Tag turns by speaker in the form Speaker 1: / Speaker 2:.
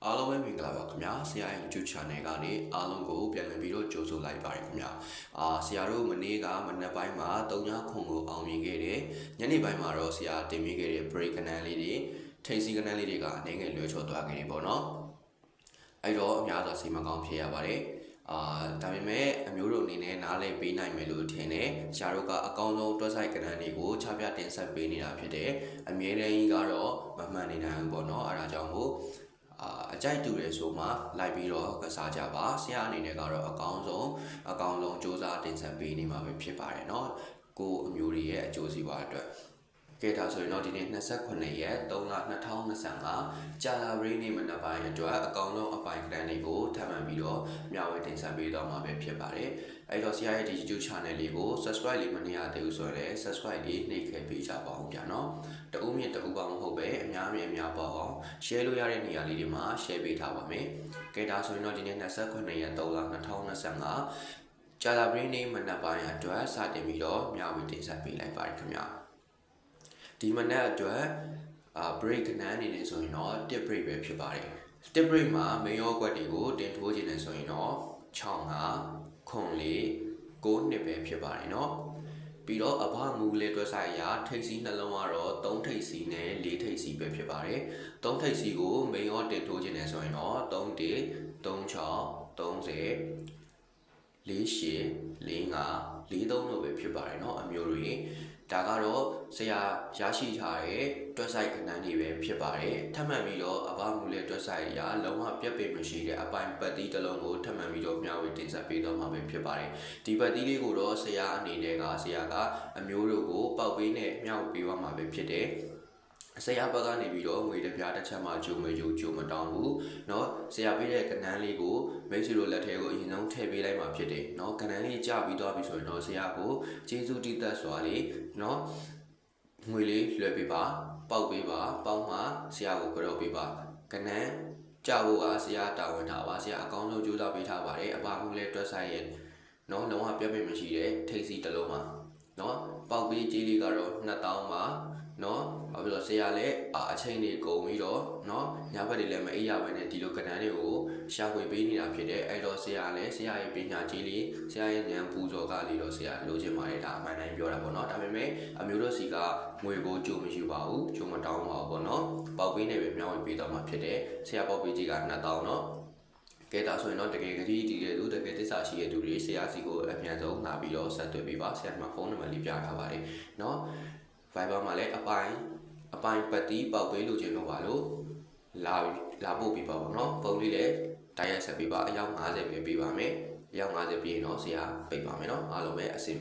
Speaker 1: အားလုံးပဲမင်္ဂလာပါခင်ဗျာဆရာရဲ့ YouTube channel ကနေအားလုံးကိုပြန်လည်ပြီးတော့ကြိုဆိုလိုက်ပါတယ်ခင်ဗျာဆရာတို့မနေ့ကမနက်ပိုင်းမှာ3ခွန်ကိုအောင်မြင်ခဲ့တယ်ညနေပိုင်းမှာတော့ဆရာတင်ပြခဲ့တဲ့ break ကဏ္ဍလေးတွေထိပ်စီကဏ္ဍလေးတွေကအနေငယ်လွှဲချော်သွားခဲ့တယ်ပေါ့နော်အဲ့တော့အများစွာစိတ်မကောင်းဖြစ်ရပါတယ်ဒါပေမဲ့အမျိုးတို့အနေနဲ့နားလည်ပေးနိုင်မယ်လို့ထင်တယ်ဆရာတို့ကအကောင်းဆုံးတွက်ဆိုင်ကဏ္ဍတွေကိုချပြတင်ဆက်ပေးနေတာဖြစ်တယ်အမြဲတမ်းကြီးကတော့မမှန်နေနိုင်ဘူးပေါ့နော်အဲ့ဒါကြောင့်မို့အကြိုက်တူတယ်ဆိုမှလိုက်ပြီးတော့ကစားကြပါဆရာအနေနဲ့ကတော့အကောင်းဆုံးစူးစမ်းတင်ဆက်ပေးနေမှာပဲဖြစ်ပါတယ်เนาะကိုအမျိုးတွေရဲ့အကျိုးစီးပွားအတွက်ကဲဒါဆိုရင်တော့ဒီနေ့28ရက်3လ2025ကြာလာရေးနေ့မနက်ပိုင်းအတွက်အကောင်းဆုံးအပိုင်းကဏ္ဍတွေကိုထပ်မံပြီးတော့မျှဝေတင်ဆက်ပေးတော့မှာပဲဖြစ်ပါတယ်အဲ့တော့ဆရာရဲ့ဒီ YouTube channel လေးကို subscribe လေးမနေရသေးဘူးဆိုရင်လည်း subscribe လေးနှိပ်ခဲ့ပေးကြပါဦးဗျာเนาะတဦးမြင့်တဦးပေါင်းမဟုတ်ပဲအများပေါ့အောင် share လို့ရတဲ့နေရာလေးတွေမှာ share ပေးထားပါမယ်ကဲဒါဆိုရင်တော့ဒီနေ့28ရက်3လ2025ကြာလာရေးနေ့မနက်ပိုင်းအတွက်စတင်ပြီးတော့မျှဝေတင်ဆက်ပေးလိုက်ပါတယ်ခင်ဗျာဒီမနက်အတွက်break ကဏ္ဍအနေနဲ့ဆိုရင်တော့1 break ပဲဖြစ်ပါတယ်1 break မှာ main ရောကွက်တွေကိုတင်ထိုးခြင်းနဲ့ဆိုရင်တော့6 5ခွန်4 9နှစ်ပဲဖြစ်ပါတယ်เนาะပြီးတော့အဘမူလေးတွက်ဆိုင်ရာထိပ်စီးနှလုံးကတော့3ထိပ်စီးနဲ့4ထိပ်စီးပဲဖြစ်ပါတယ်3ထိပ်စီးကို main ရောတင်ထိုးခြင်းနဲ့ဆိုရင်တော့3 1 3 6 30 48 45 43လို့ပဲဖြစ်ပါတယ်เนาะအမျိုးတွေဒါကတော့ဆရာရရှိထားတဲ့တွက်ဆိုင်ကဏ္ဍတွေပဲဖြစ်ပါတယ်ထပ်မံပြီးတော့အဘမူလေးတွက်ဆိုင်ရာလုံးဝပြတ်ပိတ်မရှိတဲ့အပိုင်းပတ်တီးတစ်လုံးကိုထပ်မံပြီးတော့မျှဝေတင်ဆက်ပေးတော့မှာပဲဖြစ်ပါတယ်ဒီပတ်တီးလေးကိုတော့ဆရာအနေနဲ့ကဆရာကအမျိုးတို့ကိုပေါက်ပေးနဲ့မျှဝေပေးသွားမှာပဲဖြစ်တယ်ဆရာဘက်ကနေပြီးတော့ငွေတစ်ပြားတစ်ချက်မှဂျုံမတောင်းဘူးเนาะဆရာပေးတဲ့ကဏ္ဍလေးကိုမိတ်ဆွေတို့လက်ထဲကိုအရင်ဆုံးထည့်ပေးလိုက်မှာဖြစ်တယ်เนาะကဏ္ဍလေးကြပြီးသွားပြီဆိုရင်တော့ဆရာကိုကျေးဇူးတည်သက်စွာလေးเนาะငွေလေးလွှဲပေးပါပေါက်ပေးပါပေါက်မှဆရာကိုကြောက်ပေးပါကဏ္ဍကြဖို့ကဆရာတာဝန်ထားပါဆရာအကောင်းဆုံးကြိုးစားပေးထားပါတယ်အပါမှုလဲတွက်ဆိုင်ရဲ့เนาะလုံးဝပြတ်ပိတ်မရှိတဲ့ထိပ်စီတစ်လုံးပါเนาะပေါက်ပေးကြီးလေးကတော့2000ပါเนาะဘာဖြစ်လို့ဆရာလည်းအချိန်တွေကုန်ပြီးတော့เนาะညဘက်တွေလည်းမအိပ်ရဘဲနဲ့ဒီလိုကဏ္ဍတွေကိုရှာဖွေပေးနေတာဖြစ်တယ်အဲ့တော့ဆရာလည်းဆရာရဲ့ပညာကြီးလေးဆရာရဲ့ဉာဏ်ပူဇော်ကလေးတော့ဆရာလိုချင်ပါတယ်ဒါအမှန်တိုင်းပြောတာပေါ့เนาะဒါပေမဲ့အမျိုးတို့စီကငွေကိုကြိုမရှိပါဘူးကြိုမတောင်းပါဘူးပေါ့เนาะပေါက်ပေးနေပဲမျှဝေပေးတော့မှာဖြစ်တယ်ဆရာပေါက်ပေးကြီးက2000เนาะကဲဒါဆိုရင်တော့တကယ်ကြည့်တည်တဲ့သူတကယ်သစ္စာရှိတဲ့သူတွေဆရာစီကိုအမြန်ဆုံးလာပြီးတော့ဆက်သွယ်ပေးပါဆရာကဖုန်းနံပါတ်လေးပြထားပါတယ်เนาะViber မှာလည်းအပိုင်းပတ်တီးပေါက်ပေးလို့ခြင်းတော့ပါလို့လာပို့ပေးပါပေါ့နော်ဖုန်းလေးလည်းတိုက်ရိုက်ဆက်ပေးပါအယောက်50ပဲပေးပါမယ်အယောက်50ပြီးရင်တော့ဆရာပိတ်ပါမယ်နော်အားလုံးပဲအဆင်ပြေ